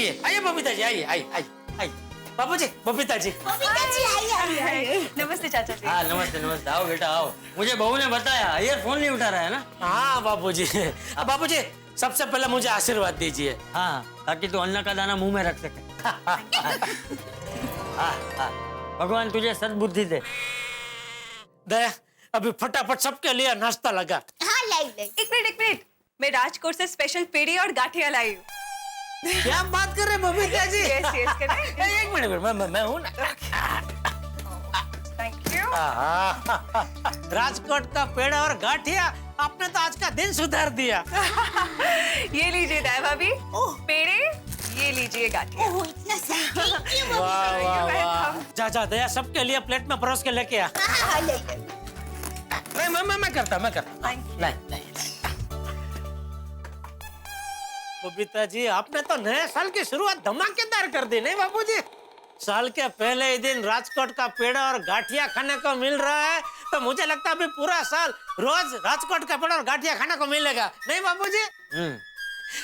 आइए आइए बबीता जी, आइए आइए आइए आइए। बाबू जी, बबीता जी। आइए। नमस्ते चाचा जी। हाँ नमस्ते नमस्ते, आओ बेटा आओ। मुझे बहू ने बताया ईयरफोन नहीं उठा रहा है ना। हाँ बाबू जी। बाबू जी सबसे पहले मुझे आशीर्वाद दीजिए। हाँ, ताकि तू अन्न का दाना मुंह में रख सके। भगवान तुझे सद्बुद्धि दे। दया अभी फटाफट सबके लिए नाश्ता लगा। हाँ लाई। एक मिनट, मैं राजकोट से स्पेशल पेड़ी और गाठिया लाई हूँ। क्या बात कर रहे हैं बबीता जी? Yes, करें। एक मिनट, मैं हूँ ना। Thank you. राजकोट का पेड़ा और गाठिया, आपने तो आज का दिन सुधार दिया। ये लीजिए दाई भाभी, पेड़े, ये लीजिए गाठिया। ओह इतना सही। थैंक यू वाह मम्मी। वाह वाह। जा दया सबके लिए प्लेट में परोस के लेके आ। हाँ ले। मैं करता। Thank you. नहीं। बबीता जी आपने तो नए साल की शुरुआत धमाकेदार कर दी नहीं बाबूजी? साल के पहले ही दिन राजकोट का पेड़ा और गाठिया खाने को मिल रहा है, तो मुझे लगता है अभी पूरा साल रोज राजकोट का पेड़ा और गाठिया खाने को मिलेगा नहीं बाबूजी?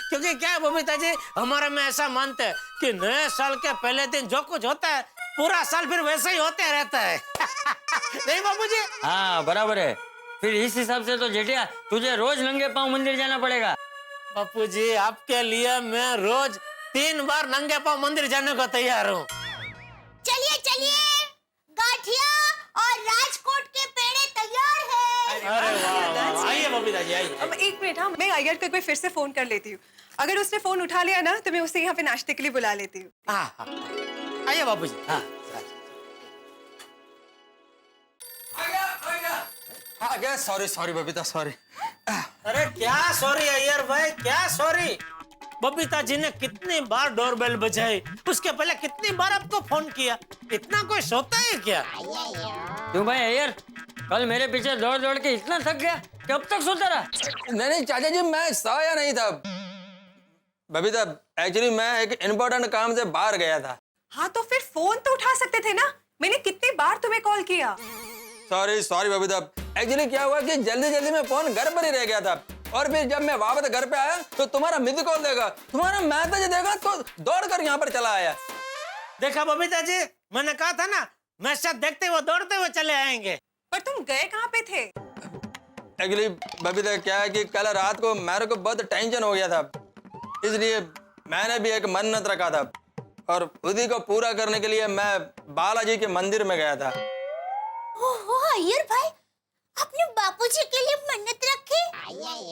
क्योंकि क्या है बबीता जी, हमारे में ऐसा मानते हैं कि नए साल के पहले दिन जो कुछ होता है पूरा साल फिर वैसे ही होते रहता है। नहीं बाबूजी? हाँ बराबर है। फिर इस हिसाब से तो जेठिया तुझे रोज नंगे पांव मंदिर जाना पड़ेगा। बापूजी आपके लिए मैं रोज 3 बार नंगे पांव मंदिर जाने को तैयार हूँ। चलिए गाठिया और राजकोट के पेड़े तैयार हैं। अरे वाह, आइए बबीता जी आइए। अब एक मिनट, हाँ मैं अय्यर को एक बार फिर से फोन कर लेती हूँ। अगर उसने फोन उठा लिया ना तो मैं उसे यहाँ पे नाश्ते के लिए बुला लेती हूँ। हाँ आइए बाबूजी। हाँ आ गया। Sorry Babita, sorry. अरे क्या सॉरी अय्यर भाई, क्या सॉरी? बबीता जी ने कितनी बार डोरबेल बजाई, उसके पहले कितनी बार आपको फोन किया, इतना कोई सोता है क्या? क्यों भाई अय्यर, कल मेरे पीछे दौड़ दौड़ के इतना थक गया, कब तक सोता रहा? नहीं चाचा जी, मैं सोया नहीं था बबीता। एक्चुअली मैं एक इम्पोर्टेंट काम से बाहर गया था। हाँ तो फिर फोन तो उठा सकते थे ना, मैंने कितनी बार तुम्हें कॉल किया। सॉरी बबीता। एक्चुअली क्या हुआ कि जल्दी में फोन घर पर ही रह गया था, और फिर जब मैं वापस घर पे आया तो तुम्हारा मिस कॉल देखा, तुम्हारा मैसेज देखा तो दौड़कर यहाँ पर चला आया। देखा बबीता जी, मैंने कहा था ना, मैसेज देखते हुए दौड़ते हुए चले आएंगे। पर तुम गए कहाँ पे थे? एक्चुअली बबीता क्या है कि कल रात को मेरे को बहुत टेंशन हो गया था, इसलिए मैंने भी एक मन्नत रखा था, और उसी को पूरा करने के लिए मैं बालाजी के मंदिर में गया था। ओहो अय्यर भाई, आपने बापूजी के लिए मन्नत रखी?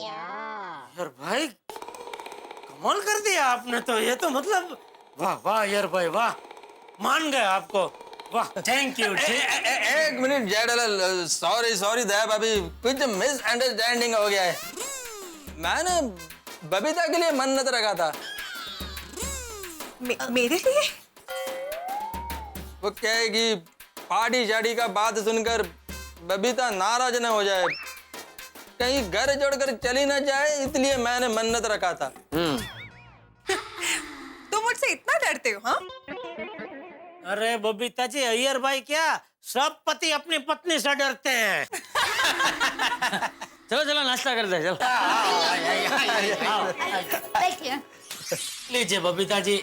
यार भाई कमाल कर दिया आपने तो, ये तो मतलब वाह यार भाई वाह, मान गए आपको, वाह थैंक यू। एक मिनट जयडल, सॉरी दया भाभी, कुछ मिसअंडरस्टैंडिंग हो गया है। मैंने बबीता के लिए मन्नत रखा था। मेरे लिए? वो क्या है कि पार्टी शाड़ी का बात सुनकर बबीता नाराज न हो जाए, कहीं घर जोड़कर चली न जाए, इसलिए मैंने मन्नत रखा था। तुम मुझसे इतना डरते हो? हाँ अरे बबीता जी, अय्यर भाई क्या सब पति अपनी पत्नी से डरते हैं। चलो नाश्ता करते हैं, बैठिए। लीजिए बबीता जी,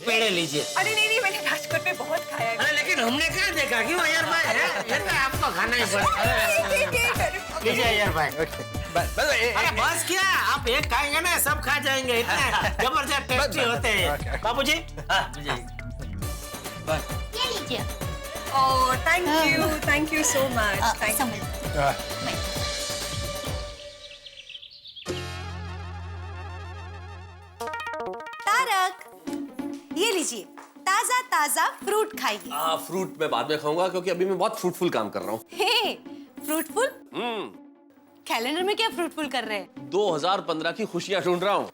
पेड़े लीजिए। अरे नहीं मैंने राजकोट में बहुत खाया है। अरे लेकिन हमने क्या देखा कि अय्यर भाई है, ये तो आपको खाना ही पड़ेगा। लीजिए अय्यर भाई। अरे बस क्या, आप एक खाएंगे ना सब खा जाएंगे, इतने जबरदस्त टेस्टी होते हैं। बाबूजी ये लीजिए। Oh thank you so much. Tarak, ये लीजिए, ताजा फ्रूट खाइए। फ्रूट मैं बाद में खाऊंगा, क्योंकि अभी मैं बहुत फ्रूटफुल काम कर रहा हूँ। हे, फ्रूटफुल? कैलेंडर में क्या फ्रूटफुल कर रहे हैं? 2015 की खुशियाँ ढूंढ रहा हूँ।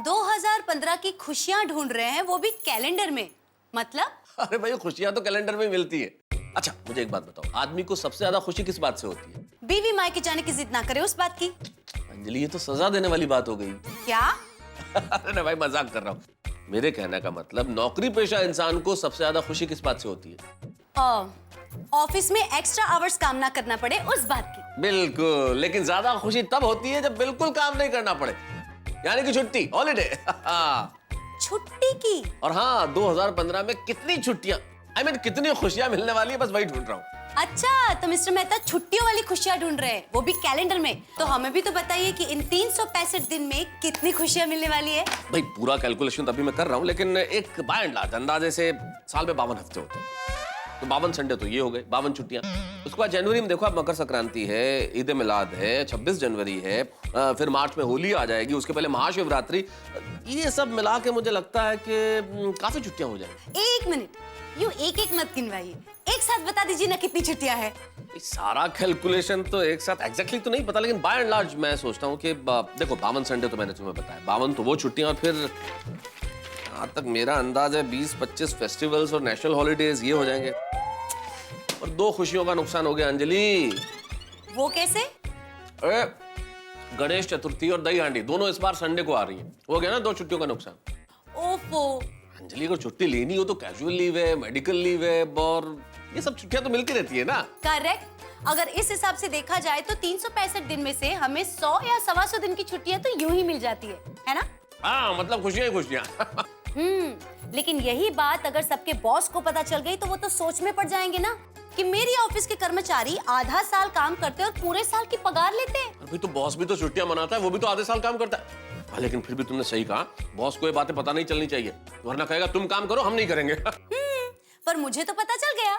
2015 की खुशियाँ ढूंढ रहे हैं, वो भी कैलेंडर में? मतलब? अरे भाई, खुशियाँ तो कैलेंडर में मिलती है। अच्छा मुझे एक बात बताओ, आदमी को सबसे ज्यादा खुशी किस बात से होती है? बीवी मायके जाने की जिद ना करे उस बात की। अंजलि, ये तो सजा देने वाली बात हो गई। क्या? अरे भाई, मजाक कर रहा हूँ। मेरे कहने का मतलब, नौकरी पेशा इंसान को सबसे ज्यादा खुशी किस बात से होती है? ऑफिस में एक्स्ट्रा आवर्स काम ना करना पड़े उस बात की। बिल्कुल, लेकिन ज्यादा खुशी तब होती है जब बिल्कुल काम नहीं करना पड़े, यानी कि छुट्टी, हॉलिडे। छुट्टी की। और हाँ, 2015 में कितनी छुट्टियां, I mean, कितनी खुशियां मिलने वाली है, बस वही ढूंढ रहा हूँ। अच्छा, तो मिस्टर मेहता छुट्टियों वाली खुशियां ढूंढ रहे हैं, वो भी कैलेंडर में। तो हमें भी तो बताइए कि इन 365 दिन में कितनी खुशियां मिलने वाली है। भाई पूरा कैलकुलेशन तभी मैं कर रहा हूँ, लेकिन एक बाय एंड लार्ज अंदाजे से साल में 52 हफ्ते होते हैं। तो 52 संडे तो ये हो गए, 52 छुट्टियां। उसके बाद जनवरी में देखो, अब मकर संक्रांति है, ईद ए मिलाद है, 26 जनवरी है, फिर मार्च में होली आ जाएगी, उसके पहले महाशिवरात्रि। ये सब मिला के मुझे लगता है कि काफी छुट्टियां हो जाएंगी। एक मिनट, यूं एक एक मत गिनवाइए, एक साथ बता दीजिए ना कितनी छुट्टियां हैं। सारा कैलकुलेशन तो एक साथ एग्जैक्टली तो नहीं पता, लेकिन बाय एंड लार्ज मैं सोचता हूँ कि देखो 52 संडे तो मैंने तुम्हें बताया, 52 तो वो छुट्टियां, और फिर यहाँ तक मेरा अंदाज है 20-25 फेस्टिवल्स और नेशनल हॉलीडेज ये हो जाएंगे। और 2 खुशियों का नुकसान हो गया अंजलि। वो कैसे? अरे गणेश चतुर्थी और दही हांडी दोनों इस बार संडे को आ रही है, हो गया ना 2 छुट्टियों का नुकसान। ओफो। अंजलि को छुट्टी लेनी हो तो कैजुअल लीव है, मेडिकल लीव है, और ये सब छुट्टियां तो मिलती रहती है ना। करेक्ट। अगर इस हिसाब से देखा जाए तो 365 दिन में से हमें 100 या 125 दिन की छुट्टियां तो यूं ही मिल जाती है ना? हाँ, मतलब खुशियां ही खुशियां। लेकिन यही बात अगर सबके बॉस को पता चल गई तो वो तो सोच में पड़ जाएंगे ना कि मेरी ऑफिस के कर्मचारी आधा साल काम करते हैं और पूरे साल की पगार लेते हैं। अभी तो बॉस भी तो छुट्टियां मनाता है, वो भी तो आधे साल काम करता है। लेकिन फिर भी तुमने सही कहा, बॉस को ये बातें पता नहीं चलनी चाहिए, वरना कहेगा तुम काम करो, हम नहीं करेंगे। पर मुझे तो पता चल गया।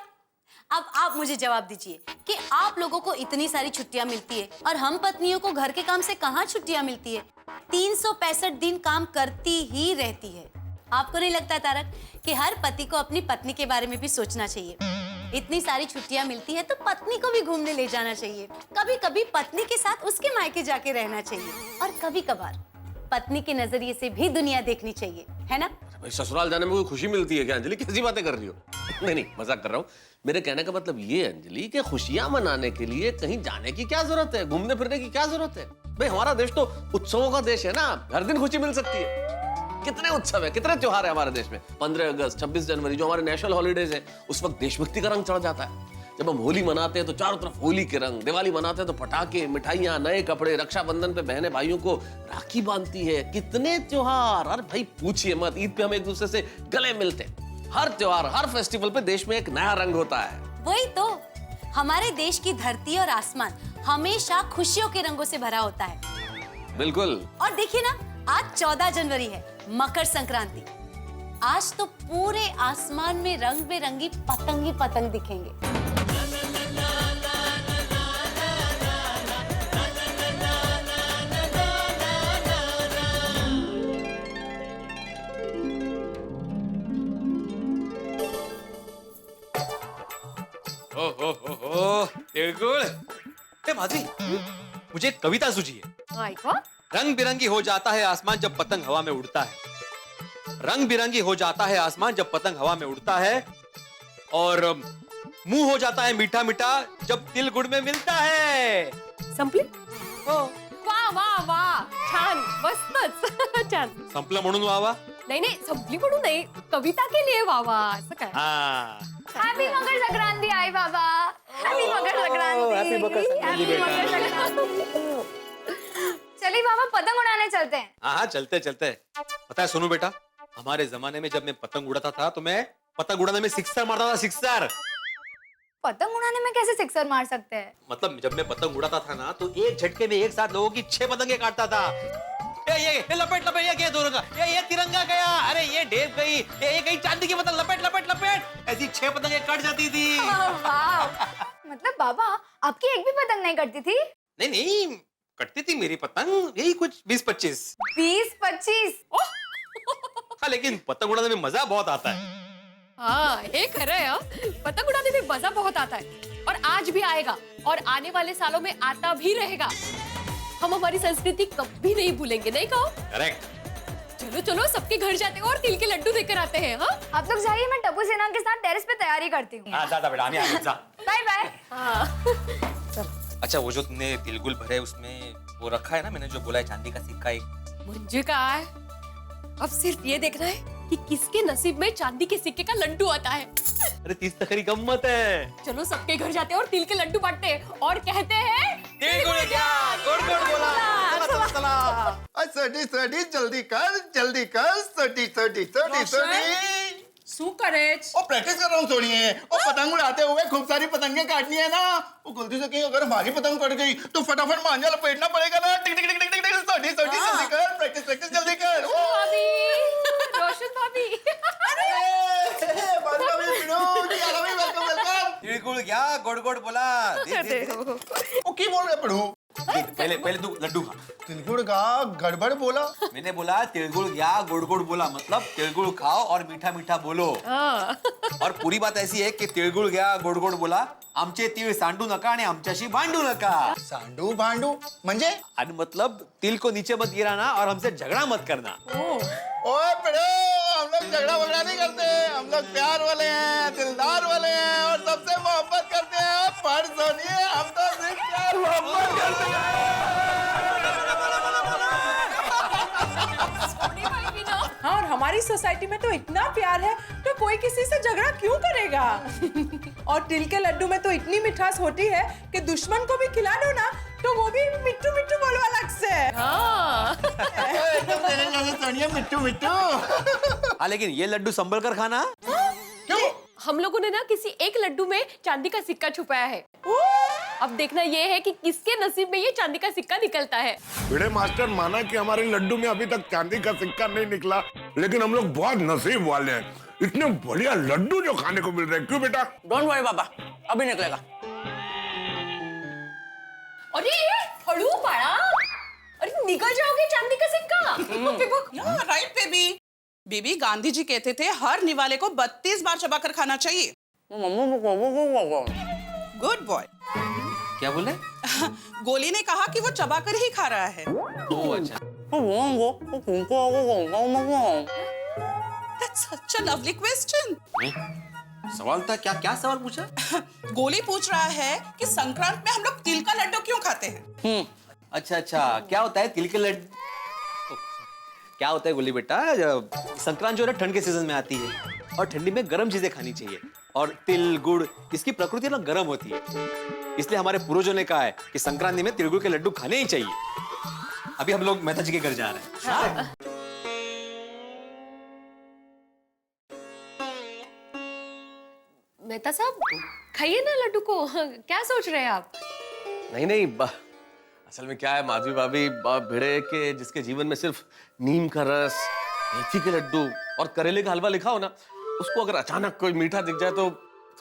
अब आप मुझे जवाब दीजिए कि आप लोगों को इतनी सारी छुट्टियां मिलती है और हम पत्नियों को घर के काम से कहाँ छुट्टियां मिलती है? 365 दिन काम करती ही रहती है। आपको नहीं लगता तारक कि हर पति को अपनी पत्नी के बारे में भी सोचना चाहिए? इतनी सारी छुट्टियां मिलती है तो पत्नी को भी घूमने ले जाना चाहिए, कभी कभी पत्नी के साथ उसके मायके जाके रहना चाहिए, और कभी कभार पत्नी के नजरिए से भी दुनिया देखनी चाहिए, है ना? भाई ससुराल जाने में कोई खुशी मिलती है क्या अंजलि? कैसी बातें कर रही हो? नहीं, मजाक कर रहा हूँ। मेरे कहने का मतलब ये अंजलि कि खुशियां मनाने के लिए कहीं जाने की क्या जरूरत है, घूमने फिरने की क्या जरूरत है? भाई हमारा देश तो उत्सवों का देश है ना, हर दिन खुशी मिल सकती है। कितने उत्सव है, कितने त्योहार है हमारे देश में। 15 अगस्त, 26 जनवरी जो हमारे नेशनल हॉलीडेज है, उस वक्त देशभक्ति का रंग चढ़ जाता है। जब हम होली मनाते हैं तो चारों तरफ होली के रंग, दिवाली मनाते हैं तो पटाखे, मिठाइयां, नए कपड़े, रक्षाबंधन पे बहनें भाइयों को राखी बांधती है, कितने त्योहार। अरे भाई पूछिए मत, ईद पे हम एक दूसरे से गले मिलते हैं। हर त्योहार, हर फेस्टिवल पे देश में एक नया रंग होता है। वही तो, हमारे देश की धरती और आसमान हमेशा खुशियों के रंगों से भरा होता है। बिल्कुल। और देखिए ना, आज 14 जनवरी है, मकर संक्रांति। आज तो पूरे आसमान में रंग बेरंगी पतंग ही पतंग दिखेंगे। बिल्कुल। माधुरी, मुझे एक कविता सूझी है। रंग बिरंगी हो जाता है आसमान जब पतंग हवा में उड़ता है। रंग बिरंगी हो जाता है आसमान जब पतंग हवा में उड़ता है, और मुंह हो जाता है मीठा मीठा जब तिल गुड़ में मिलता है। संपली? वाह वाह वाह, छान, मस्तच. छान. संपलं म्हणून वावा? नाही नाही, संपली म्हणून नाही, कविता केली आहे वावा, असं काय. हाँ। हॅपी मकर संक्रांति आई बाबा. हॅपी मकर संक्रांति. हैप्पी मकर संक्रांति बेटा. चलिए बाबा, पतंग उड़ाने चलते हैं. हाँ चलते चलते। पता है सोनू बेटा, हमारे जमाने में जब मैं पतंग उड़ाता था तो मैं पतंग उड़ाने में सिक्सर मारता था, सिक्सर। पतंग उड़ाने में कैसे सिक्सर मार सकते हैं? मतलब जब मैं पतंग उड़ाता था ना तो एक झटके में एक साथ लोगों की 6 पतंगे काटता था। ये लपेट लपेट, ये क्या दोनों का, ये तिरंगा गया, अरे ये डेब गई, ये गई चांदी की पतंग, लपेट लपेट लपेट, ऐसी 6 पतंगे कट जाती थी। वाह, मतलब बाबा आपकी एक भी पतंग नहीं कटती थी? नहीं नहीं, कटती थी मेरी पतंग, यही कुछ 20-25। 20-25? हाँ, लेकिन पतंग उड़ाने में मजा बहुत आता है। हाँ, ये खरं है हाँ। पतंग उड़ाने में मजा बहुत आता है, और आज भी आएगा, और आने वाले सालों में आता भी रहेगा। हम हमारी संस्कृति कभी नहीं भूलेंगे, नहीं कहो? करेक्ट। चलो चलो, सबके घर जाते हैं और तिल के लड्डू देकर आते हैं। हाँ, आप लोग जाइए, मैं टप्पू सेना के साथ टेरेस पे तैयारी करती हूँ। हाँ, जा बेटा, आने आने जा। Bye bye. अच्छा, वो जो तुमने तिलगुल भरे उसमें वो रखा है ना, मैंने जो बोला है चांदी का सिक्का एक। मुझे कहा है, अब सिर्फ ये देखना है कि किसके नसीब में चांदी के सिक्के का लड्डू आता है। अरे 30 तक गम्मत है। चलो, सबके घर जाते हैं और तिल के लड्डू बांटते हैं और कहते हैं तिल गुड़ क्या, गुड़ गुड़ बोला। चला चला चला। सटी सटी जल्दी कर सटी શું કરે છે? ओ प्रैक्टिस कर रहा हूँ सोनिए। ओ पतंग उड़ाते हुए खूब सारी पतंगें काटनी है ना। वो गलती से कहीं अगर हमारी पतंग कट गई तो फटाफट मांझा लपेटना पड़ेगा ना। टिक टिक टिक टिक टिक सटी सटी जल्दी कर, प्रैक्टिस जल्दी कर। ओ भाभी, रोशन भाभी। तिळगुळ घ्या गोड गोड बोला ओ की बोल रहे पढ़ू? पहले पहले तू लड्डू खा तिलगुड़ का गड़बड़ बोला। मैंने बोला तिळगुळ घ्या गोड गोड बोला मतलब तिळगुळ खाओ और मीठा मीठा बोलो और पूरी बात ऐसी है कि तिळगुळ घ्या गोड गोड बोला आमचे तीळ सांडू नका आणि आमच्याशी भांडू नका सांडू भांडू म्हणजे? आणि मतलब तिल को नीचे मत गिराना और हमसे झगड़ा मत करना ओए पढ़ो, हम लोग झगड़ा वगड़ा नहीं करते। हम लोग प्यार वाले हैं, दिलदार वाले हैं और सबसे मोहब्बत करते हैं। पर सोनिए हम तो सिर्फ प्यार मोहब्बत करते हैं। हाँ, और हमारी सोसाइटी में तो इतना प्यार है तो कोई किसी से झगड़ा क्यों करेगा? और तिल के लड्डू में तो इतनी मिठास होती है कि दुश्मन को भी खिला दो ना तो वो भी मिट्टू मिट्टू बोलो अलग से। एकदम तेरे जैसे सोनिए मिट्टू मिट्टू। हाँ लेकिन ये लड्डू संभल कर खाना क्यों? हम लोगों ने ना किसी एक लड्डू में चांदी का सिक्का छुपाया है। अब देखना ये है कि किसके नसीब में ये चांदी का सिक्का निकलता है। भिड़े मास्टर, माना कि हमारे लड्डू में अभी तक चांदी का सिक्का नहीं निकला, लेकिन हम लोग बहुत नसीब वाले हैं। इतने बढ़िया लड्डू जो खाने को मिल रहे हैं। क्यों बेटा? डोंट वरी पापा, अभी निकलेगा। अरे हड़ू पाड़ा, अरे निकल जाओगे चांदी का सिक्का। Right baby. Baby Gandhi ji कहते थे हर निवाले को 32 बार चबाकर खाना चाहिए। Good boy. क्या बोले? गोली ने कहा कि वो चबाकर ही खा रहा है। ओह अच्छा That's such a lovely question. सवाल था क्या क्या सवाल पूछा? गोली पूछ रहा है कि संक्रांत में हम लोग तिल का लड्डू क्यों खाते हैं? अच्छा अच्छा क्या होता है तिल के लड्डू? क्या होता है गोली बेटा, संक्रांत जो है ठंड के सीजन में आती है और ठंडी में गर्म चीजें खानी चाहिए और तिल गुड़ इसकी प्रकृति ना गर्म होती है, इसलिए हमारे पूर्वजों ने कहा है कि संक्रांति में तिल गुड़ के लड्डू खाने ही चाहिए। अभी हम लोग मेहता जी के घर जा रहे हैं। मेहता साहब खाइए ना लड्डू को, क्या सोच रहे हैं आप? नहीं नहीं असल में क्या है माधवी भाभी, भिड़े के जिसके जीवन में सिर्फ नीम का रस, मेथी के लड्डू और करेले का हलवा लिखा हो ना, उसको अगर अचानक कोई मीठा दिख जाए तो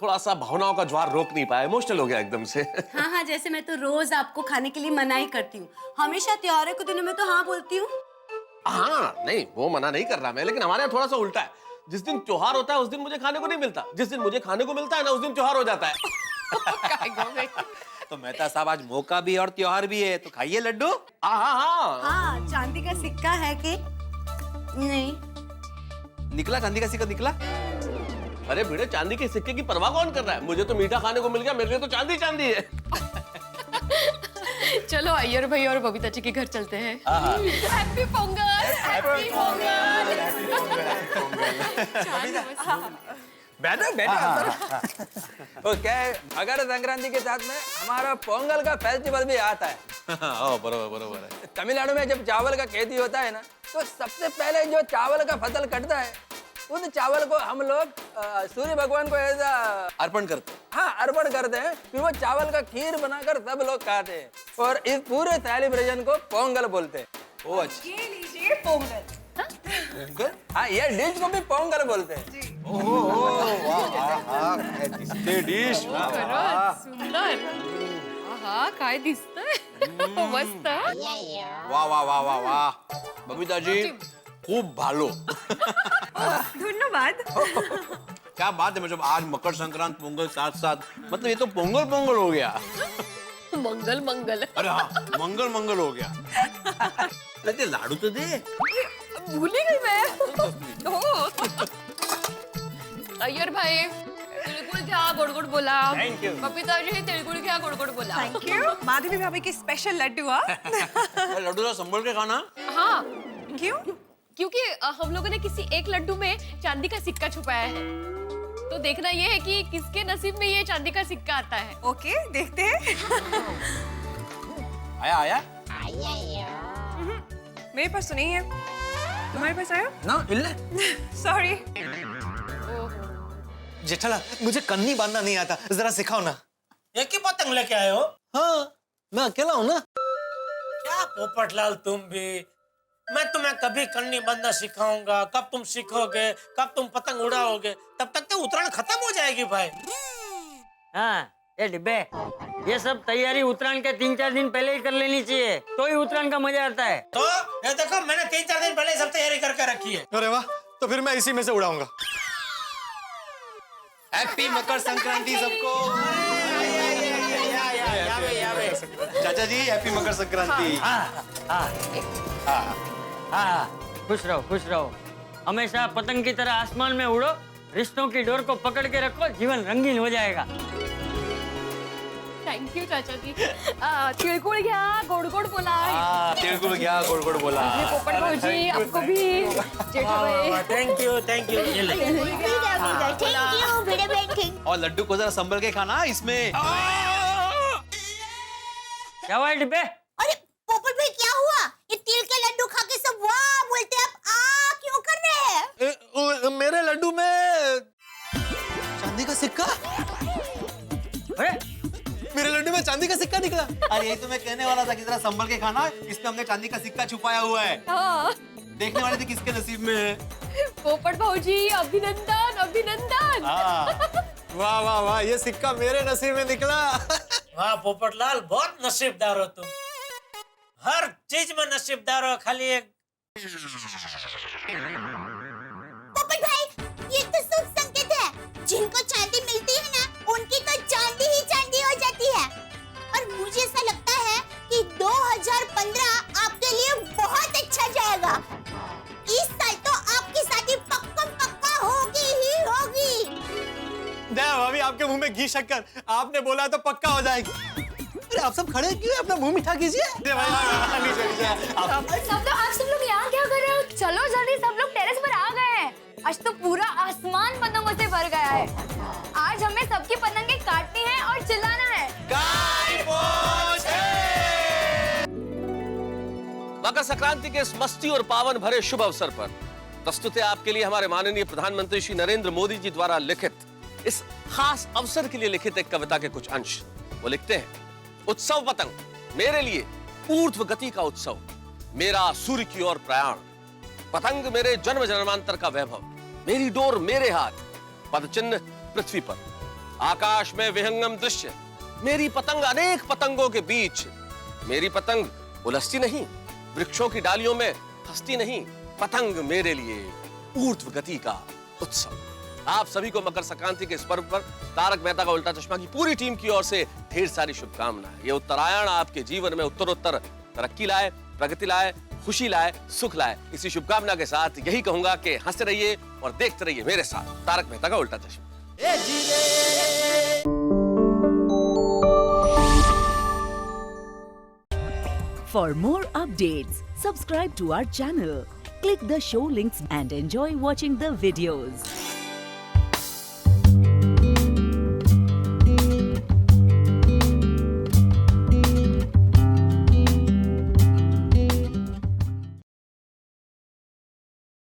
थोड़ा सा भावनाओं का ज्वार रोक नहीं पाया, इमोशनल हो गया एकदम से। हाँ हाँ, जैसे मैं तो रोज आपको खाने के लिए मना ही करती हूँ, हमेशा त्योहारों के दिनों में तो हाँ बोलती हूँ। हाँ नहीं वो मना नहीं कर रहा मैं, लेकिन हमारे यहाँ थोड़ा सा उल्टा है। जिस दिन त्योहार होता है उस दिन मुझे खाने को नहीं मिलता, जिस दिन मुझे खाने को मिलता है ना उस दिन त्योहार हो जाता है। तो मेहता साहब आज मौका भी और त्योहार भी है तो खाइए लड्डू। हाँ, चांदी का सिक्का है कि नहीं? निकला चांदी का सिक्का निकला। अरे भिड़े चांदी के सिक्के की परवाह कौन कर रहा है, मुझे तो मीठा खाने को मिल गया, मेरे लिए तो चांदी चांदी है। चलो अय्यर भाई और बबीता जी के घर चलते हैं। Happy Pongal, happy Pongal. बैठो बैठो। तो क्या है, मकर संक्रांति के साथ में हमारा पोंगल का फेस्टिवल भी आता है। बरोबर बरोबर है। तमिलनाडु में जब चावल का खेती होता है ना, तो सबसे पहले जो चावल का फसल कटता है उस चावल को हम लोग सूर्य भगवान को ऐसा अर्पण करते हैं। हाँ अर्पण करते हैं, फिर वो चावल का खीर बनाकर सब लोग खाते हैं और इस पूरे सेलिब्रेशन को पोंगल बोलते हैं। ओ अच्छा, ये लीजिए पोंगल। हाँ ये डिश को भी पोंगल बोलते हैं। डिश सुंदर, हाँ काय दिसतंय, मस्त। वाह वाह वाह वाह वाह, बबीता जी खूब भालो। धन्यवाद। क्या बात है, मतलब आज मकर संक्रांत पोंगल साथ साथ, मतलब ये तो पोंगल पोंगल हो गया। मंगल मंगल। अरे हाँ मंगल मंगल हो गया। लेते लाडू तो दे। भूल ही गई मैं। अय्यर भाई तिलगुड़ घ्या गोड गोड बोला। Thank you. बबीता जी तिलगुड़ घ्या गोड गोड बोला। Thank you. माधवी भाभी की स्पेशल लड्डू। हाँ लड्डू तो संभल के खाना। हाँ क्यों? क्योंकि हम लोगों ने किसी एक लड्डू में चांदी का सिक्का छुपाया है, तो देखना ये है कि किसके नसीब में ये चांदी का सिक्का आता है। ओके देखते हैं। आया आया। मेरे पास तो नहीं है, तुम्हारे पास आया? ना इल्ले सॉरी। जेठालाल, मुझे कन्नी बांधना नहीं आता, जरा सिखाओ ना। एक ही पतंग लेके आए हो? हाँ, मैं अकेला हूँ ना। क्या पोपटलाल तुम भी, मैं तुम्हें कभी कन्नी बांधना सिखाऊंगा, कब तुम सीखोगे, कब तुम पतंग उड़ाओगे, तब तक तो उत्तरायण खत्म हो जाएगी भाई। हाँ ये डिब्बे, ये सब तैयारी उत्तरायण के 3-4 दिन पहले ही कर लेनी चाहिए, तो ही उत्तरायण का मजा आता है। तो ये देखो मैंने 3-4 दिन पहले सब तैयारी करके रखी है। अरे वाह, तो फिर मैं इसी में से उड़ाऊंगा। हैप्पी मकर संक्रांति सबको। चाचा जी, हैप्पी मकर संक्रांति। खुश रहो खुश रहो, हमेशा पतंग की तरह आसमान में उड़ो, रिश्तों की डोर को पकड़ के रखो, जीवन रंगीन हो जाएगा। थैंक यू चाचा जी। तिळगुळ घ्या, गोड गोड बोला। तिळगुळ घ्या, गोड गोड बोला। पोपट भाऊजी, आपको भी Jethabhai. Thank you thank you Bhide बैठिंग। और लड्डू को जरा संभल के खाना, इसमें क्या हुआ है डिब्बे? अरे पोपट भाई क्या हुआ? ये तिल के लड्डू खा के सब वाह बोलते हैं, आप आ क्यों कर रहे हैं? मेरे लड्डू में चांदी का सिक्का। अरे मेरे लड्डू में चांदी का सिक्का निकला। अरे यही तो मैं कहने वाला था कि जरा संभल के खाना, इसमें हमने चांदी का सिक्का छुपाया हुआ है। हाँ। देखने वाले थे किसके नसीब में है। पोपट भाऊजी, अभिनंदन अभिनंदन। वाह वाह वाह, ये सिक्का मेरे नसीब में निकला। वाह पोपटलाल, बहुत नसीबदार हो तुम, हर चीज में नसीबदार हो, खाली एक। पोपट भाई, ये तो शुभ संकेत है। जिनको चांदी मिलती है ना, उनकी तो चांदी ही चांदी हो जाती है। और मुझे ऐसा लगता है कि 2015 आपके लिए बहुत अच्छा जाएगा। इस साल तो आपकी शादी पक्का होगी ही होगी। भाभी, आपके मुंह में घी शक्कर, आपने बोला तो पक्का हो जाएगी। अरे आप सब खड़े क्यों? अपना मुंह मीठा कीजिए। आप सब लोग यहाँ क्या कर रहे हो? चलो जल्दी, सब लोग टेरेस पर आ गए हैं। आज तो पूरा आसमान पतंगों से भर गया है। आज हमें सबकी पतंगे काटनी है और चिल्लाना है। मकर संक्रांति के इस मस्ती और पावन भरे शुभ अवसर पर प्रस्तुत है आपके लिए हमारे माननीय प्रधानमंत्री श्री नरेंद्र मोदी जी द्वारा लिखित, इस खास अवसर के लिए लिखित एक कविता के कुछ अंश। वो लिखते हैं, उत्सव पतंग मेरे लिए ऊर्ध्व गति का उत्सव, मेरा सूर्य की ओर प्रयाण, पतंग मेरे जन्म जन्मांतर का वैभव, मेरी डोर मेरे हाथ, पदचिन्ह पृथ्वी पर, आकाश में विहंगम दृश्य, मेरी पतंग अनेक पतंगों के बीच, मेरी पतंग उलझती नहीं, वृक्षों की डालियों में फंसती नहीं, पतंग मेरे लिए ऊर्ध्व गति का उत्सव। आप सभी को मकर संक्रांति के इस पर्व पर तारक मेहता का उल्टा चश्मा की पूरी टीम की ओर से ढेर सारी शुभकामनाएं। ये उत्तरायण आपके जीवन में उत्तरोत्तर तरक्की लाए, प्रगति लाए, खुशी लाए, सुख लाए। इसी शुभकामना के साथ यही कहूंगा कि हंसते रहिए और देखते रहिए मेरे साथ तारक मेहता का उल्टा चश्मा। For more updates, subscribe to our channel, click the show links and enjoy watching the videos.